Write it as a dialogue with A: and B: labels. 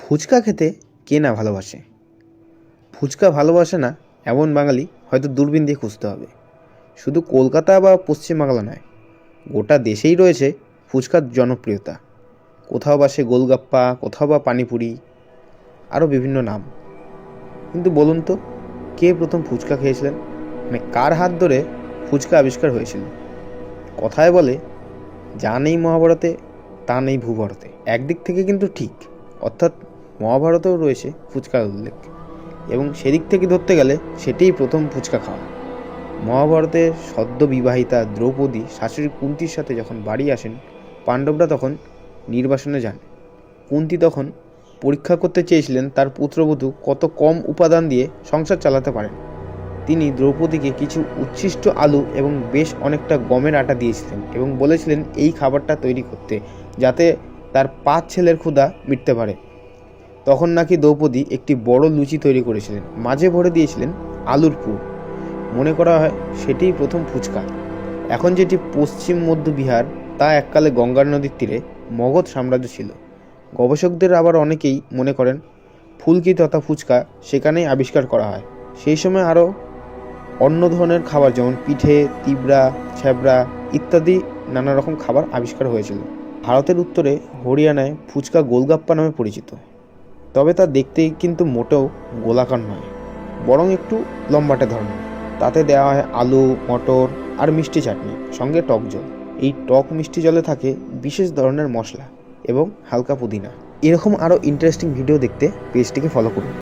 A: ফুচকা খেতে কে না ভালোবাসে? ফুচকা ভালোবাসে না এমন বাঙালি হয়তো দূরবীন দিয়ে খুঁজতে হবে। শুধু কলকাতা বা পশ্চিমবাংলা নয়, গোটা দেশেই রয়েছে ফুচকার জনপ্রিয়তা। কোথাও বা সে গোলগাপ্পা, কোথাও বা পানিপুরি, আরও বিভিন্ন নাম। কিন্তু বলুন তো, কে প্রথম ফুচকা খেয়েছিলেন? কার হাত ধরে ফুচকা আবিষ্কার হয়েছিল? কথায় বলে, যা নেই মহাভারতে তা নেই ভূভারতে। একদিক থেকে কিন্তু ঠিক, অর্থাৎ মহাভারতেও রয়েছে ফুচকার উল্লেখ, এবং সেদিক থেকে ধরতে গেলে সেটাই প্রথম ফুচকা খাওয়া। মহাভারতে সদ্য বিবাহিতা দ্রৌপদী শাশুড়ি কুন্তির সাথে যখন বাড়ি আসেন, পাণ্ডবরা তখন নির্বাসনে যান। কুন্তি তখন পরীক্ষা করতে চেয়েছিলেন তার পুত্রবধূ কত কম উপাদান দিয়ে সংসার চালাতে পারেন। তিনি দ্রৌপদীকে কিছু উচ্ছিষ্ট আলু এবং বেশ অনেকটা গমের আটা দিয়েছিলেন এবং বলেছিলেন এই খাবারটা তৈরি করতে, যাতে তার 5 ছেলের ক্ষুধা মিটতে পারে। তখন নাকি দ্রৌপদী একটি বড় লুচি তৈরি করেছিলেন, মাঝে ভরে দিয়েছিলেন আলুর পুর। মনে করা হয় সেটিই প্রথম ফুচকা। এখন যেটি পশ্চিম মধ্য বিহার, তা এককালে গঙ্গার নদীর তীরে মগধ সাম্রাজ্য ছিল। গবেষকদের আবার অনেকেই মনে করেন ফুলকি তথা ফুচকা সেখানেই আবিষ্কার করা হয়। সেই সময় আরও অন্য ধরনের খাবার যেমন পিঠে, তিবড়া, ছ্যাবড়া ইত্যাদি নানা রকম খাবার আবিষ্কার হয়েছিল। ভারতের উত্তরে হরিয়ানায় ফুচকা গোলগাপ্পা নামে পরিচিত। তবে তা দেখতে কিন্তু মোটেও গোলাকার নয়, বরং একটু লম্বাটে ধরনের। তাতে দেওয়া হয় আলু, মটর আর মিষ্টি চাটনি, সঙ্গে টক জল। এই টক মিষ্টি জলে থাকে বিশেষ ধরনের মশলা এবং হালকা পুদিনা। এরকম আরও ইন্টারেস্টিং ভিডিও দেখতে পেজটিকে ফলো করুন।